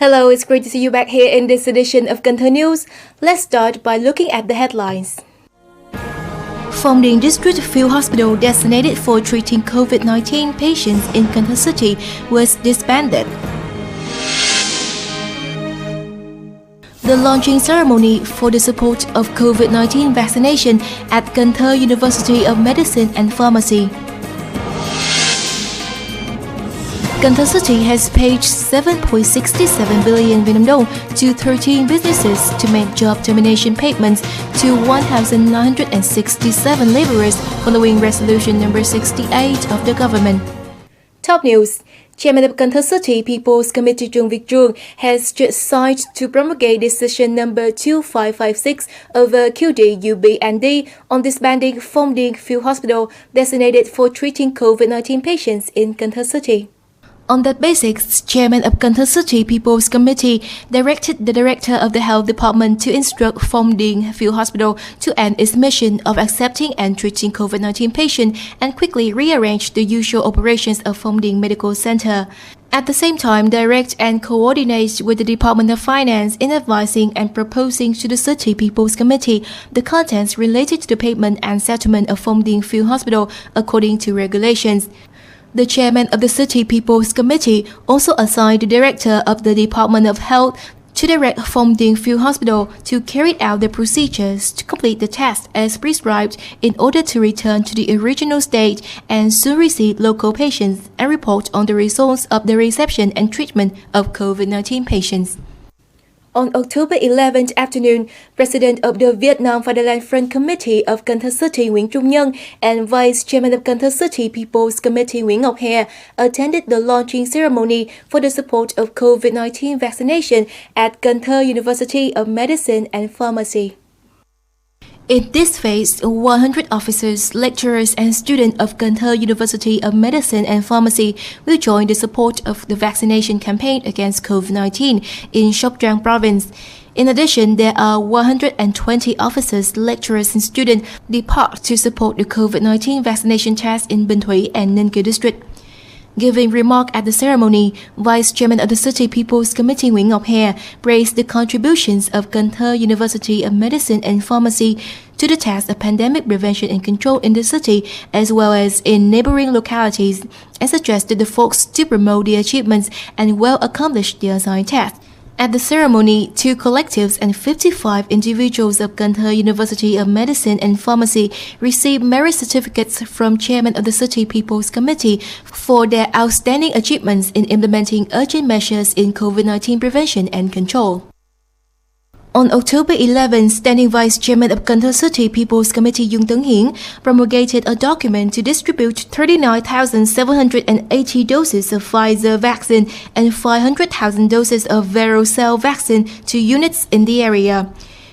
Hello, it's great to see you back here in this edition of Gunther News. Let's start by looking at the headlines. Phong Điền District Field Hospital designated for treating COVID-19 patients in Canton City was disbanded. The launching ceremony for the support of COVID-19 vaccination at Gunther University of Medicine and Pharmacy. Canton City has paid 7.67 billion Vietnam dong to 13 businesses to make job termination payments to 1,967 laborers following Resolution number 68 of the government. Top news. Chairman of Canton City People's Committee Trương Việt Trường has just signed to promulgate decision number 2556 over QD-UB&D on disbanding Phong Điền Field Hospital designated for treating COVID-19 patients in Canton City. On that basis, Chairman of Canton City People's Committee directed the Director of the Health Department to instruct Phong Điền Field Hospital to end its mission of accepting and treating COVID-19 patients and quickly rearrange the usual operations of Phong Điền Medical Center. At the same time, direct and coordinate with the Department of Finance in advising and proposing to the City People's Committee the contents related to the payment and settlement of Phong Điền Field Hospital according to regulations. The chairman of the City People's Committee also assigned the director of the Department of Health to direct Phong Điền Field Hospital to carry out the procedures to complete the test as prescribed in order to return to the original state and soon receive local patients and report on the results of the reception and treatment of COVID-19 patients. On October 11th afternoon, President of the Vietnam Fatherland Front Committee of Canton City Nguyễn Trung Nhân and Vice Chairman of Canton City People's Committee Nguyễn Ngọc Hè attended the launching ceremony for the support of COVID-19 vaccination at Gunther University of Medicine and Pharmacy. In this phase, 100 officers, lecturers, and students of Gunther University of Medicine and Pharmacy will join the support of the vaccination campaign against COVID-19 in Sóc Trăng province. In addition, there are 120 officers, lecturers, and students depart to support the COVID-19 vaccination test in Bình Thủy and Ninh Kiều district. Giving remark at the ceremony, Vice Chairman of the City People's Committee Nguyễn Ngọc Hè praised the contributions of Gunther University of Medicine and Pharmacy to the task of pandemic prevention and control in the city as well as in neighboring localities, and suggested the folks to promote the achievements and well accomplish the assigned task. At the ceremony, 2 collectives and 55 individuals of Gunther University of Medicine and Pharmacy received merit certificates from Chairman of the City People's Committee for their outstanding achievements in implementing urgent measures in COVID-19 prevention and control. On October 11, Standing Vice Chairman of Cần Thơ City People's Committee Dung Tấn Hiển promulgated a document to distribute 39,780 doses of Pfizer vaccine and 500,000 doses of varicella vaccine to units in the area.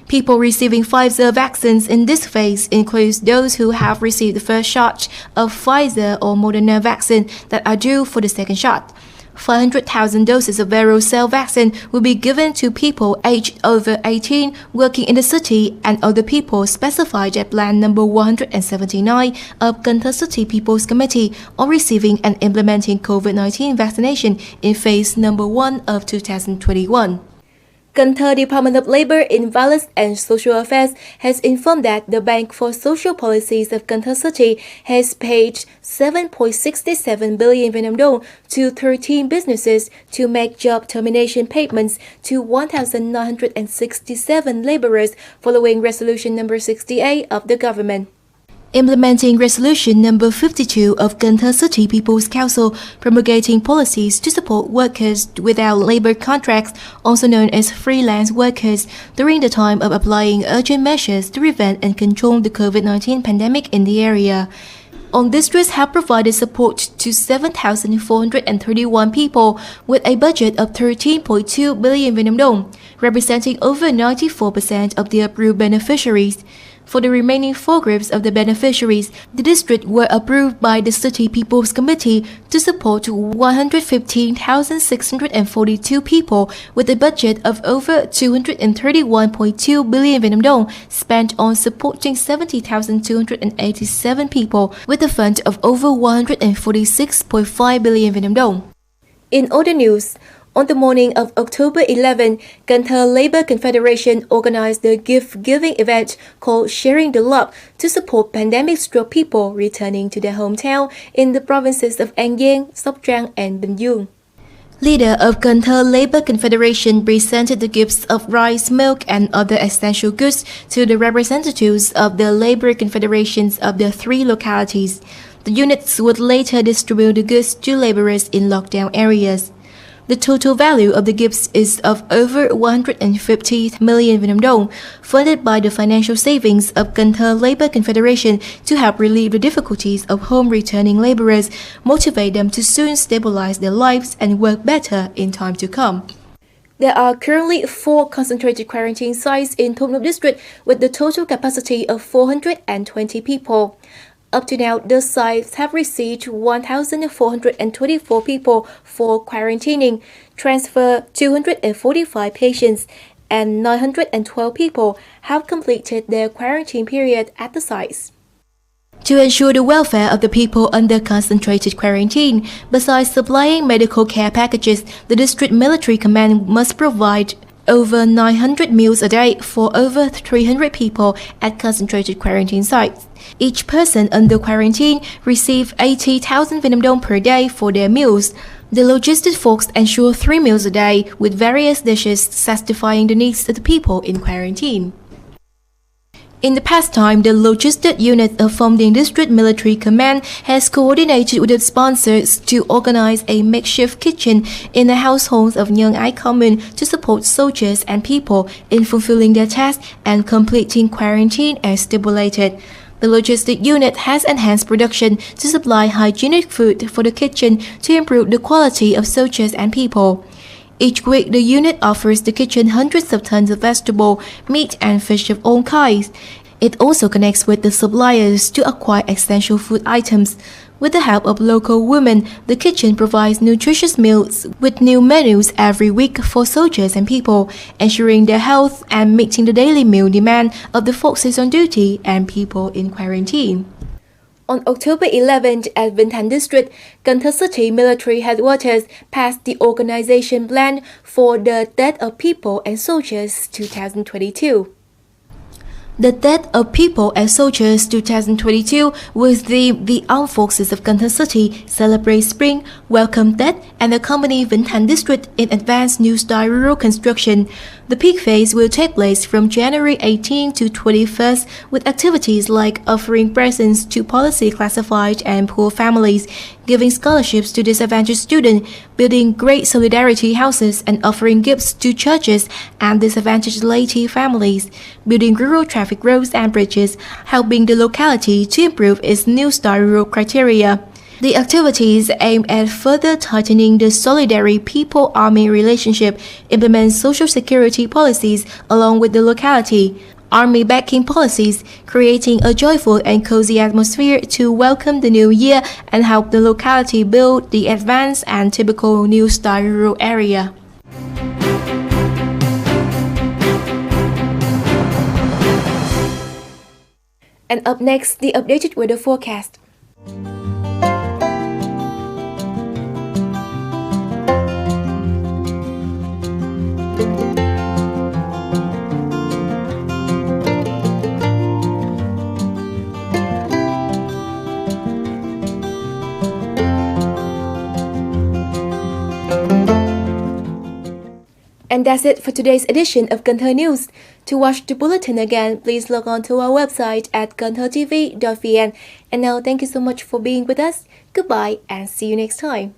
People receiving Pfizer vaccines in this phase includes those who have received the first shot of Pfizer or Moderna vaccine that are due for the second shot. 500,000 doses of varicella vaccine will be given to people aged over 18 working in the city and other people specified at plan number 179 of Cần Thơ City People's Committee on receiving and implementing COVID-19 vaccination in phase number 1 of 2021. Cần Thơ Department of Labor, Environment and Social Affairs has informed that the Bank for Social Policies of Cần Thơ City has paid 7.67 billion Vietnam dong to 13 businesses to make job termination payments to 1,967 laborers following Resolution number 68 of the government. Implementing Resolution number 52 of Cần Thơ City People's Council promulgating policies to support workers without labor contracts, also known as freelance workers, during the time of applying urgent measures to prevent and control the COVID-19 pandemic in the area. On districts have provided support to 7,431 people with a budget of 13.2 billion Vietnam dong, representing over 94% of the approved beneficiaries. For the remaining 4 groups of the beneficiaries, the district were approved by the City People's Committee to support 115,642 people with a budget of over 231.2 billion Vietnam dong spent on supporting 70,287 people with a fund of over 146.5 billion Vietnam dong. In other news, On the morning of October 11, Gunther Labour Confederation organized the gift-giving event called Sharing the Love to support pandemic-struck people returning to their hometown in the provinces of An Giang, Sóc Trăng, and Bình Dương. Leader of Gunther Labour Confederation presented the gifts of rice, milk, and other essential goods to the representatives of the Labour Confederations of the three localities. The units would later distribute the goods to labourers in lockdown areas. The total value of the gifts is of over 150 million Vietnam dong, funded by the financial savings of Gunther Labour Confederation to help relieve the difficulties of home-returning labourers, motivate them to soon stabilize their lives and work better in time to come. There are currently 4 concentrated quarantine sites in Thốt Nốt district with the total capacity of 420 people. Up to now, the sites have received 1,424 people for quarantining, transfer 245 patients, and 912 people have completed their quarantine period at the sites. To ensure the welfare of the people under concentrated quarantine, besides supplying medical care packages, the District Military Command must provide over 900 meals a day for over 300 people at concentrated quarantine sites. Each person under quarantine receives 80,000 Vietnam dong per day for their meals. The logistics folks ensure 3 meals a day with various dishes satisfying the needs of the people in quarantine. In the past time, the logistic unit of Phong Điền District Military Command has coordinated with the sponsors to organize a makeshift kitchen in the households of Nhân Ái Commune to support soldiers and people in fulfilling their tasks and completing quarantine as stipulated. The logistic unit has enhanced production to supply hygienic food for the kitchen to improve the quality of soldiers and people. Each week, the unit offers the kitchen hundreds of tons of vegetable, meat, and fish of all kinds. It also connects with the suppliers to acquire essential food items. With the help of local women, the kitchen provides nutritious meals with new menus every week for soldiers and people, ensuring their health and meeting the daily meal demand of the forces on duty and people in quarantine. On October 11th at Vinh Thanh District, Canton City Military Headquarters passed the organization plan for the Death of People and Soldiers 2022. The Death of People and Soldiers 2022 was the Armed Forces of Canton City celebrate spring, welcome death, and accompany Vinh Thanh District in advanced new style rural construction. The peak phase will take place from January 18 to 21st with activities like offering presents to policy classified and poor families, giving scholarships to disadvantaged students, building great solidarity houses and offering gifts to churches and disadvantaged laity families, building rural traffic roads and bridges, helping the locality to improve its new style rural criteria. The activities aim at further tightening the solidarity people-army relationship, implement social security policies along with the locality, army backing policies, creating a joyful and cozy atmosphere to welcome the new year and help the locality build the advanced and typical new style rural area. And up next, the updated weather forecast. And that's it for today's edition of Gunther News. To watch the bulletin again, please log on to our website at gunthertv.vn. And now, thank you so much for being with us. Goodbye and see you next time.